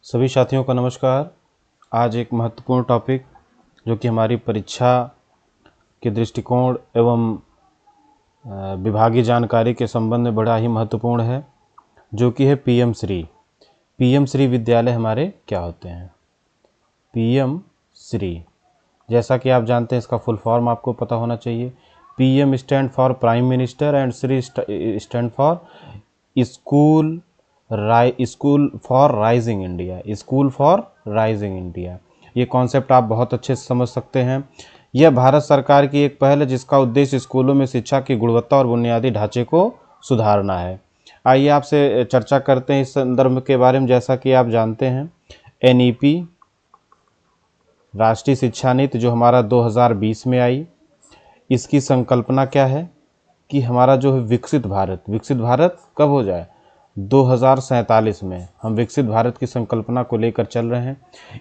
सभी साथियों का नमस्कार। आज एक महत्वपूर्ण टॉपिक जो कि हमारी परीक्षा के दृष्टिकोण एवं विभागीय जानकारी के संबंध में बड़ा ही महत्वपूर्ण है, जो कि है पीएम श्री। पीएम श्री विद्यालय हमारे क्या होते हैं? पीएम श्री, जैसा कि आप जानते हैं, इसका फुल फॉर्म आपको पता होना चाहिए। PM stand for prime minister and Shri stand for school school for rising India. School for rising India, ये कॉन्सेप्ट आप बहुत अच्छे से समझ सकते हैं। यह भारत सरकार की एक पहल है जिसका उद्देश्य स्कूलों में शिक्षा की गुणवत्ता और बुनियादी ढांचे को सुधारना है। आइए आपसे चर्चा करते हैं इस संदर्भ के बारे में। जैसा कि आप जानते हैं, एनईपी राष्ट्रीय शिक्षा नीति जो हमारा 2020 में आई, इसकी संकल्पना क्या है कि हमारा जो है विकसित भारत कब हो जाए? 2047 में हम विकसित भारत की संकल्पना को लेकर चल रहे हैं।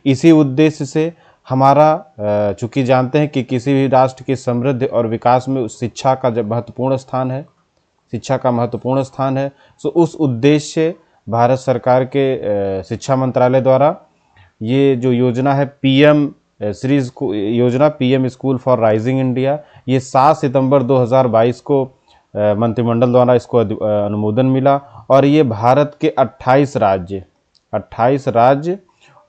इसी उद्देश्य से हमारा चूँकि जानते हैं कि किसी भी राष्ट्र की समृद्धि और विकास में शिक्षा का जब महत्वपूर्ण स्थान है, सो उस उद्देश्य से भारत सरकार के शिक्षा मंत्रालय द्वारा ये जो योजना है पीएम श्री योजना, PM school for rising India, ये 7 सितंबर 2022 को मंत्रिमंडल द्वारा इसको अनुमोदन मिला। और ये भारत के 28 राज्य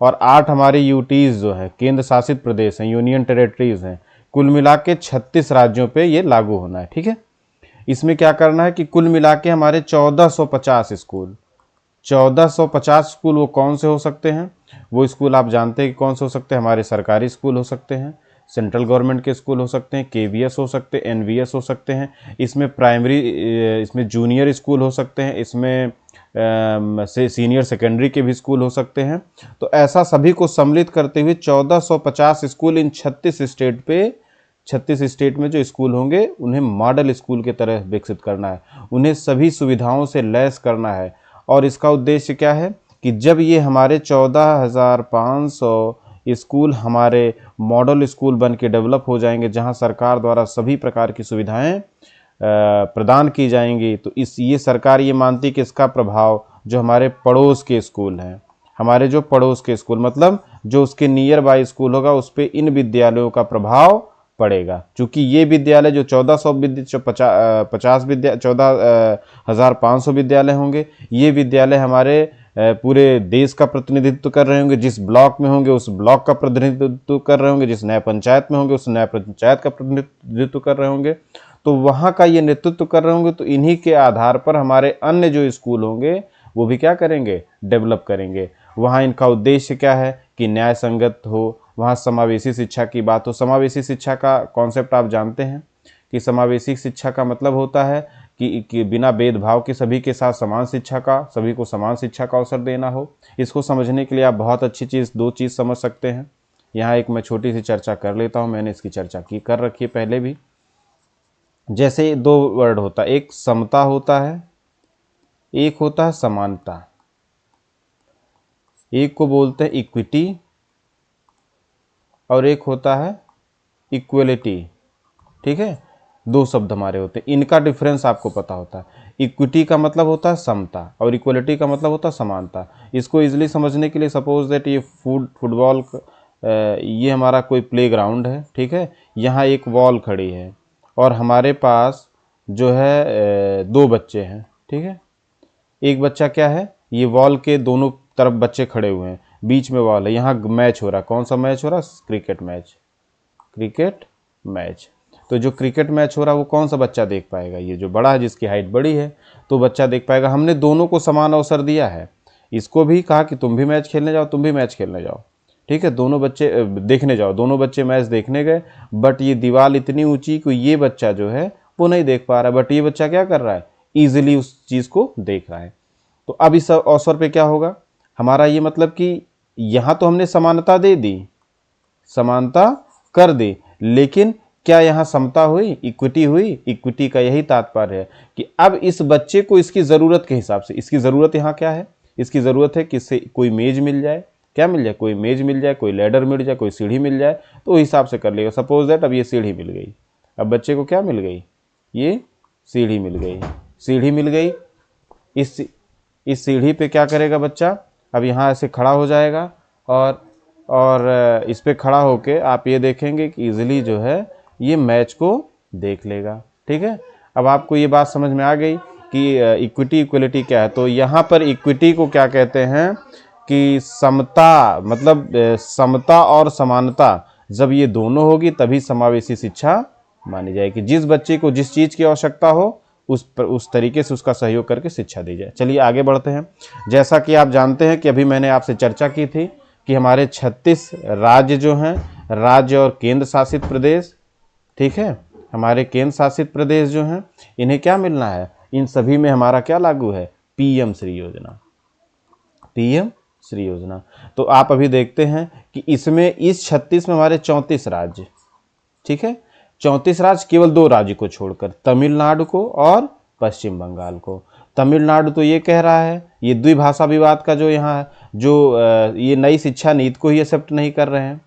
और 8 हमारे यूटीज़ जो है, केंद्र शासित प्रदेश हैं, यूनियन टेरेटरीज हैं, कुल मिला के 36 राज्यों पे ये लागू होना है। ठीक है, इसमें क्या करना है कि कुल मिला के हमारे 1450 स्कूल वो कौन से हो सकते हैं? वो स्कूल आप जानते हैं कि कौन से हो सकते हैं? हमारे सरकारी स्कूल हो सकते हैं, सेंट्रल गवर्नमेंट के स्कूल हो सकते हैं, केवीएस हो सकते हैं, एनवीएस हो सकते हैं, इसमें प्राइमरी, इसमें जूनियर स्कूल हो सकते हैं, इसमें से सीनियर सेकेंडरी के भी स्कूल हो सकते हैं। तो ऐसा सभी को सम्मिलित करते हुए 1450 स्कूल इन 36 स्टेट में जो स्कूल होंगे उन्हें मॉडल स्कूल की तरह विकसित करना है, उन्हें सभी सुविधाओं से लैस करना है। और इसका उद्देश्य क्या है कि जब ये हमारे 14,500 स्कूल हमारे मॉडल स्कूल बन के डेवलप हो जाएंगे, जहां सरकार द्वारा सभी प्रकार की सुविधाएं प्रदान की जाएंगी, तो ये सरकार ये मानती कि इसका प्रभाव जो हमारे पड़ोस के स्कूल हैं, हमारे जो पड़ोस के स्कूल मतलब जो उसके नियर बाय स्कूल होगा, उस पर इन विद्यालयों का प्रभाव पड़ेगा। चूँकि ये विद्यालय जो 14,500 विद्यालय होंगे, ये विद्यालय हमारे पूरे देश का प्रतिनिधित्व कर रहे होंगे। जिस ब्लॉक में होंगे उस ब्लॉक का प्रतिनिधित्व कर रहे होंगे, जिस नया पंचायत में होंगे उस नया पंचायत का प्रतिनिधित्व कर रहे होंगे, तो वहाँ का ये नेतृत्व कर रहे होंगे। तो इन्हीं के आधार पर हमारे अन्य जो स्कूल होंगे वो भी क्या करेंगे? डेवलप करेंगे। वहाँ इनका उद्देश्य क्या है कि न्याय संगत हो, वहाँ समावेशी शिक्षा की बात हो। समावेशी शिक्षा का कॉन्सेप्ट आप जानते हैं कि समावेशी शिक्षा का मतलब होता है कि बिना भेदभाव के सभी के साथ सभी को समान शिक्षा का अवसर देना हो। इसको समझने के लिए आप बहुत अच्छी चीज़, 2 चीज़ समझ सकते हैं। यहाँ एक मैं छोटी सी चर्चा कर लेता हूँ, मैंने इसकी चर्चा कर रखी है पहले भी। जैसे 2 वर्ड होता है, एक समता होता है, एक होता है समानता। एक को बोलते हैं इक्विटी और एक होता है इक्वलिटी। ठीक है, 2 शब्द हमारे होते हैं, इनका डिफरेंस आपको पता होता है। इक्विटी का मतलब होता है समता और इक्वलिटी का मतलब होता है समानता। इसको इजीली समझने के लिए सपोज दैट ये फुटबॉल, ये हमारा कोई प्लेग्राउंड है। ठीक है, यहाँ एक वॉल खड़ी है और हमारे पास जो है 2 बच्चे हैं। ठीक है, एक बच्चा क्या है, ये वॉल के दोनों तरफ बच्चे खड़े हुए हैं, बीच में वॉल है, यहाँ मैच हो रहा है। कौन सा मैच हो रहा है? Cricket match. तो जो क्रिकेट मैच हो रहा है वो कौन सा बच्चा देख पाएगा? ये जो बड़ा है, जिसकी हाइट बड़ी है, तो बच्चा देख पाएगा। हमने दोनों को समान अवसर दिया है, इसको भी कहा कि तुम भी मैच खेलने जाओ, तुम भी मैच खेलने जाओ। ठीक है, दोनों बच्चे देखने जाओ, दोनों बच्चे मैच देखने गए, बट ये दीवार इतनी ऊंची कि ये बच्चा जो है वो नहीं देख पा रहा है, बट ये बच्चा क्या कर रहा है? ईजिली उस चीज़ को देख रहा है। तो अब इस अवसर पे क्या होगा हमारा? ये मतलब कि यहाँ तो हमने समानता दे दी, समानता कर दी, लेकिन क्या यहाँ समता हुई? इक्विटी हुई? इक्विटी का यही तात्पर्य है कि अब इस बच्चे को इसकी ज़रूरत के हिसाब से, इसकी ज़रूरत यहाँ क्या है? इसकी ज़रूरत है कि इससे कोई मेज मिल जाए। क्या मिल जाए? कोई मेज मिल जाए, कोई लैडर मिल जाए, कोई सीढ़ी मिल जाए, तो हिसाब से कर लेगा। सपोज दैट अब ये सीढ़ी मिल गई, अब बच्चे को क्या मिल गई? ये सीढ़ी मिल गई। इस सीढ़ी पे क्या करेगा बच्चा? अब यहाँ ऐसे खड़ा हो जाएगा और इस पे खड़ा होके आप ये देखेंगे कि इजीली जो है ये मैच को देख लेगा। ठीक है, अब आपको ये बात समझ में आ गई कि इक्विटी इक्वलिटी क्या है। तो यहाँ पर इक्विटी को क्या कहते हैं कि समता, मतलब समता और समानता जब ये दोनों होगी तभी समावेशी शिक्षा मानी जाएगी। जिस बच्चे को जिस चीज़ की आवश्यकता हो उस तरीके से उसका सहयोग करके शिक्षा दी जाए। चलिए आगे बढ़ते हैं। जैसा कि आप जानते हैं कि अभी मैंने आपसे चर्चा की थी कि हमारे 36 राज्य जो हैं, राज्य और केंद्र शासित प्रदेश, ठीक है, हमारे केंद्र शासित प्रदेश जो हैं इन्हें क्या मिलना है, इन सभी में हमारा क्या लागू है, पीएम श्री योजना, पीएम श्री योजना। तो आप अभी देखते हैं कि इसमें इस 36 में हमारे 34 राज्य, ठीक है, 34 राज्य केवल 2 राज्य को छोड़कर, तमिलनाडु को और पश्चिम बंगाल को। तमिलनाडु तो ये कह रहा है, ये द्विभाषा विवाद का जो यहाँ है, जो ये नई शिक्षा नीति को ही एक्सेप्ट नहीं कर रहे हैं।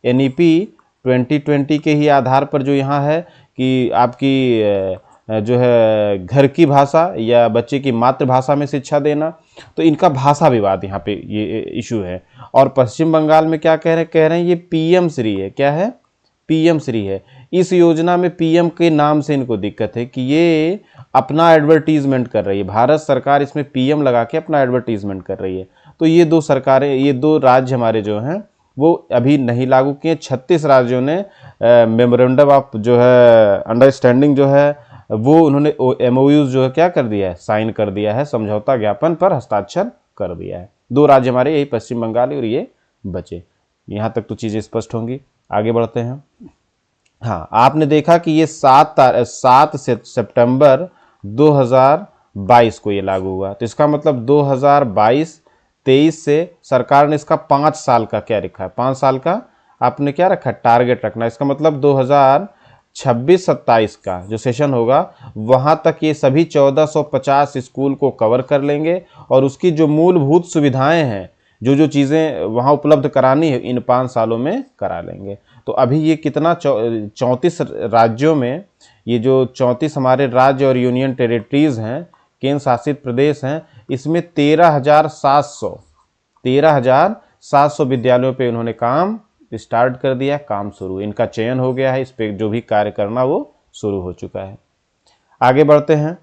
एनईपी 2020 के ही आधार पर जो यहाँ है कि आपकी जो है घर की भाषा या बच्चे की मातृभाषा में शिक्षा देना, तो इनका भाषा विवाद यहाँ पे ये इशू है। और पश्चिम बंगाल में क्या कह रहे हैं ये पीएम श्री है। क्या है, पीएम श्री है। इस योजना में पीएम के नाम से इनको दिक्कत है कि ये अपना एडवर्टीजमेंट कर रही है, भारत सरकार इसमें पीएम लगा के अपना एडवर्टीजमेंट कर रही है। तो ये 2 सरकारें, ये 2 राज्य हमारे जो हैं वो अभी नहीं लागू किए। 36 राज्यों ने मेमोरेंडम ऑफ जो है अंडरस्टैंडिंग जो है वो उन्होंने एमओयूज जो है क्या कर दिया है, साइन कर दिया है, समझौता ज्ञापन पर हस्ताक्षर कर दिया है। 2 राज्य हमारे यही पश्चिम बंगाल और ये बचे। यहाँ तक तो चीज़ें स्पष्ट होंगी। आगे बढ़ते हैं। हाँ, आपने देखा कि ये 7 सितंबर 2022 को ये लागू हुआ। तो इसका मतलब 2022-23 से सरकार ने इसका 5 साल का क्या रखा है, 5 साल का आपने क्या रखा है, टारगेट रखना। इसका मतलब 2026-27 का जो सेशन होगा वहाँ तक ये सभी 1450 स्कूल को कवर कर लेंगे और उसकी जो मूलभूत सुविधाएं हैं, जो चीज़ें वहाँ उपलब्ध करानी है, इन 5 सालों में करा लेंगे। तो अभी ये कितना 34 राज्यों में, ये जो 34 हमारे राज्य और यूनियन टेरिटरीज हैं, केंद्र शासित प्रदेश हैं, इसमें 13,700 विद्यालयों पे उन्होंने काम स्टार्ट कर दिया, काम शुरू, इनका चयन हो गया है, इस पर जो भी कार्य करना वो शुरू हो चुका है। आगे बढ़ते हैं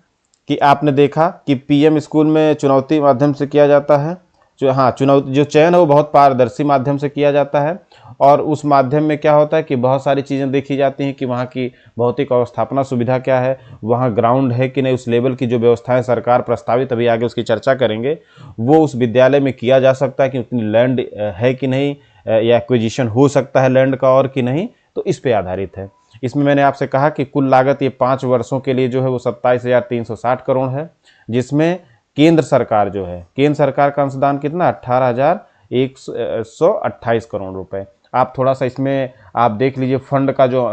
कि आपने देखा कि पीएम स्कूल में चुनौती माध्यम से किया जाता है, जो चयन है वो बहुत पारदर्शी माध्यम से किया जाता है। और उस माध्यम में क्या होता है कि बहुत सारी चीज़ें देखी जाती हैं कि वहाँ की भौतिक अवस्थापना सुविधा क्या है, वहाँ ग्राउंड है कि नहीं, उस लेवल की जो व्यवस्थाएं सरकार प्रस्तावित, अभी आगे उसकी चर्चा करेंगे, वो उस विद्यालय में किया जा सकता है कि उतनी लैंड है कि नहीं, या एक्विजिशन हो सकता है लैंड का और कि नहीं, तो इस पे आधारित है। इसमें मैंने आपसे कहा कि कुल लागत ये 5 वर्षों के लिए जो है वो 27,360 करोड़ है, जिसमें केंद्र सरकार जो है, केंद्र सरकार का अंशदान कितना, 18,128 करोड़ रुपए। आप थोड़ा सा इसमें आप देख लीजिए फंड का जो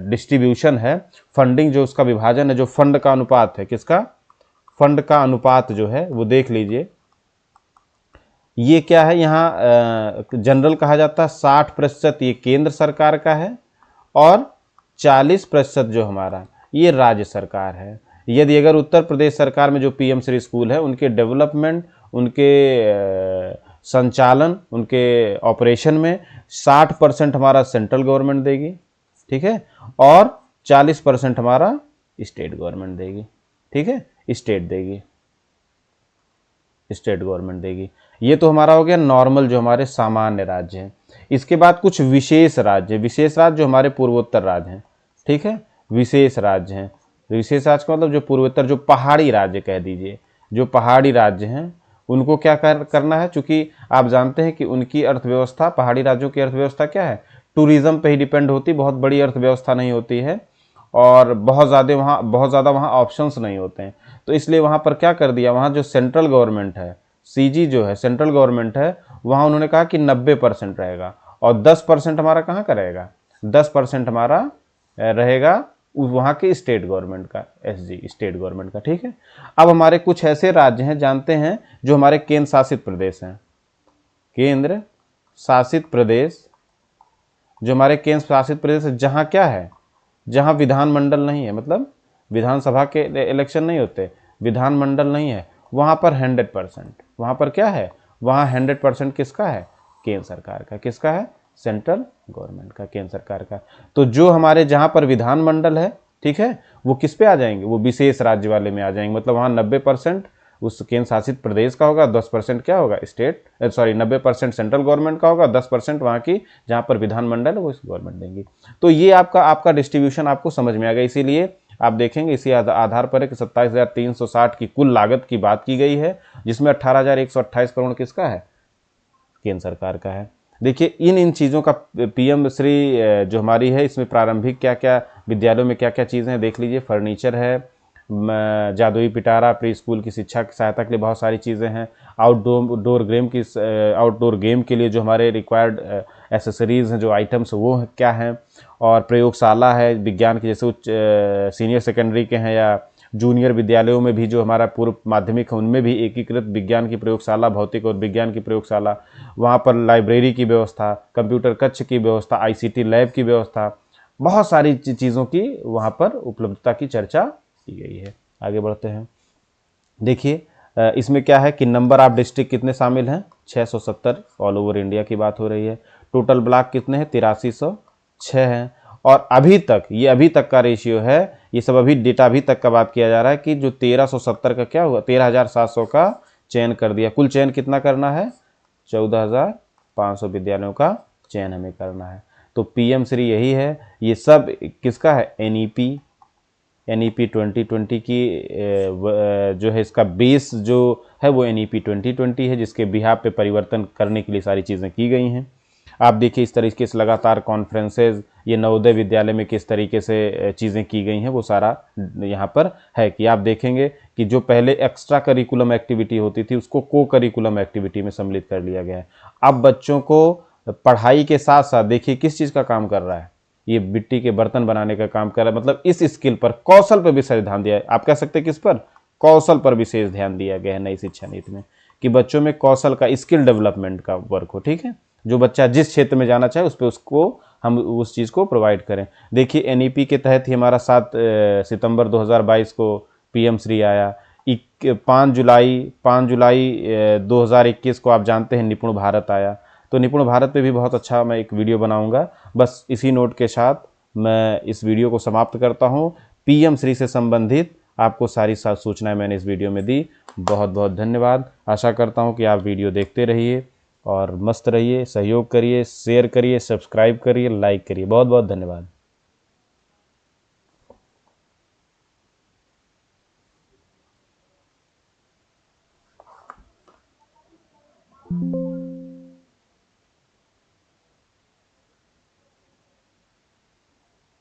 डिस्ट्रीब्यूशन है, फंडिंग जो उसका विभाजन है, जो फंड का अनुपात है, किसका, फंड का अनुपात जो है वो देख लीजिए। ये क्या है, यहाँ जनरल कहा जाता है 60% ये केंद्र सरकार का है और 40% जो हमारा ये राज्य सरकार है। यदि अगर उत्तर प्रदेश सरकार में जो पीएम श्री स्कूल है, उनके डेवलपमेंट, उनके संचालन, उनके ऑपरेशन में 60% हमारा सेंट्रल गवर्नमेंट देगी, ठीक है, और 40% हमारा स्टेट गवर्नमेंट देगी, ठीक है, स्टेट गवर्नमेंट देगी। ये तो हमारा हो गया नॉर्मल जो हमारे सामान्य राज्य हैं। इसके बाद कुछ विशेष राज्य जो हमारे पूर्वोत्तर राज्य हैं, ठीक है, विशेष राज्य हैं। विशेष राज्य का मतलब जो पूर्वोत्तर, जो पहाड़ी राज्य कह दीजिए, जो पहाड़ी राज्य हैं उनको क्या करना है, चूंकि आप जानते हैं कि उनकी अर्थव्यवस्था, पहाड़ी राज्यों की अर्थव्यवस्था क्या है, टूरिज्म पे ही डिपेंड होती, बहुत बड़ी अर्थव्यवस्था नहीं होती है और बहुत ज़्यादा वहाँ ऑप्शंस नहीं होते हैं। तो इसलिए वहाँ पर क्या कर दिया, वहाँ जो सेंट्रल गवर्नमेंट है, सीजी जो है सेंट्रल गवर्नमेंट है, वहाँ उन्होंने कहा कि 90% रहेगा और 10% हमारा कहाँ का रहेगा, 10% हमारा रहेगा वहाँ के स्टेट गवर्नमेंट का, एसजी स्टेट गवर्नमेंट का, ठीक है। अब हमारे कुछ ऐसे राज्य हैं, जानते हैं, जो हमारे केंद्र शासित प्रदेश हैं, केंद्र शासित प्रदेश, जो हमारे केंद्र शासित प्रदेश है, जहाँ क्या है, जहाँ विधानमंडल नहीं है, मतलब विधानसभा के इलेक्शन नहीं होते, विधानमंडल नहीं है, वहाँ पर 100%, वहाँ पर क्या है, वहाँ 100% किसका है? केंद्र सरकार का। किसका है? सेंट्रल गवर्नमेंट का, केंद्र सरकार का। तो जो हमारे जहाँ पर विधानमंडल है, ठीक है, वो किस पे आ जाएंगे? वो विशेष राज्य वाले में आ जाएंगे। मतलब वहाँ 90% उस केंद्र शासित प्रदेश का होगा, 10% क्या होगा? स्टेट, सॉरी 90% सेंट्रल गवर्नमेंट का होगा, 10% वहाँ की जहाँ पर विधानमंडल है वो इस गवर्नमेंट देंगी। तो ये आपका डिस्ट्रीब्यूशन आपको समझ में आ गया। इसीलिए आप देखेंगे इसी आधार पर है कि 27,360 की कुल लागत की बात की गई है, जिसमें 18,128 करोड़ किसका है? केंद्र सरकार का है। देखिए इन चीज़ों का पीएम श्री जो हमारी है, इसमें प्रारंभिक क्या क्या विद्यालयों में क्या क्या चीज़ें हैं देख लीजिए। फर्नीचर है, जादुई पिटारा प्री स्कूल की शिक्षा की सहायता के लिए बहुत सारी चीज़ें हैं। आउटडोर गेम के लिए जो हमारे रिक्वायर्ड एसेसरीज़ हैं, जो आइटम्स, वो क्या हैं। और प्रयोगशाला है विज्ञान की, जैसे उच्च सीनियर सेकेंडरी के हैं या जूनियर विद्यालयों में भी जो हमारा पूर्व माध्यमिक है उनमें भी एकीकृत विज्ञान की प्रयोगशाला, भौतिक और विज्ञान की प्रयोगशाला, वहाँ पर लाइब्रेरी की व्यवस्था, कंप्यूटर कक्ष की व्यवस्था, आईसीटी लैब की व्यवस्था, बहुत सारी चीज़ों की वहाँ पर उपलब्धता की चर्चा की गई है। आगे बढ़ते हैं। देखिए इसमें क्या है कि नंबर ऑफ डिस्ट्रिक्ट कितने शामिल हैं? 670 ऑल ओवर इंडिया की बात हो रही है। टोटल ब्लॉक कितने हैं? 8306 हैं। और अभी तक का रेशियो है, ये सब अभी डेटा अभी तक का बात किया जा रहा है कि जो 1370 का क्या हुआ, 13,700 का चयन कर दिया। कुल चयन कितना करना है? 14,500 विद्यालयों का चयन हमें करना है। तो पीएम श्री यही है। ये सब किसका है? एनईपी 2020 की जो है इसका बेस जो है वो एनईपी 2020 है, जिसके बिहार पे परिवर्तन करने के लिए सारी चीज़ें की गई हैं। आप देखिए इस तरीके से लगातार कॉन्फ्रेंसेज, ये नवोदय विद्यालय में किस तरीके से चीज़ें की गई हैं, वो सारा यहाँ पर है कि आप देखेंगे कि जो पहले एक्स्ट्रा करिकुलम एक्टिविटी होती थी उसको को करिकुलम एक्टिविटी में सम्मिलित कर लिया गया है। अब बच्चों को पढ़ाई के साथ साथ देखिए किस चीज़ का काम कर रहा है, ये मिट्टी के बर्तन बनाने का काम कर रहा है। मतलब इस स्किल पर, कौशल पर विशेष ध्यान दिया है। आप कह सकते हैं किस पर? कौशल पर विशेष ध्यान दिया गया है नई शिक्षा नीति में, कि बच्चों में कौशल का, स्किल डेवलपमेंट का वर्क हो। ठीक है, जो बच्चा जिस क्षेत्र में जाना चाहे उस पर उसको हम उस चीज़ को प्रोवाइड करें। देखिए एनईपी के तहत ही हमारा 7 सितंबर 2022 को पीएम श्री आया। 5 जुलाई 2021 को आप जानते हैं निपुण भारत आया। तो निपुण भारत पे भी बहुत अच्छा मैं एक वीडियो बनाऊंगा। बस इसी नोट के साथ मैं इस वीडियो को समाप्त करता हूं। पीएम श्री से संबंधित आपको सारी सूचनाएं मैंने इस वीडियो में दी। बहुत बहुत धन्यवाद। आशा करता हूं कि आप वीडियो देखते रहिए और मस्त रहिए, सहयोग करिए, शेयर करिए, सब्सक्राइब करिए, लाइक करिए। बहुत बहुत धन्यवाद।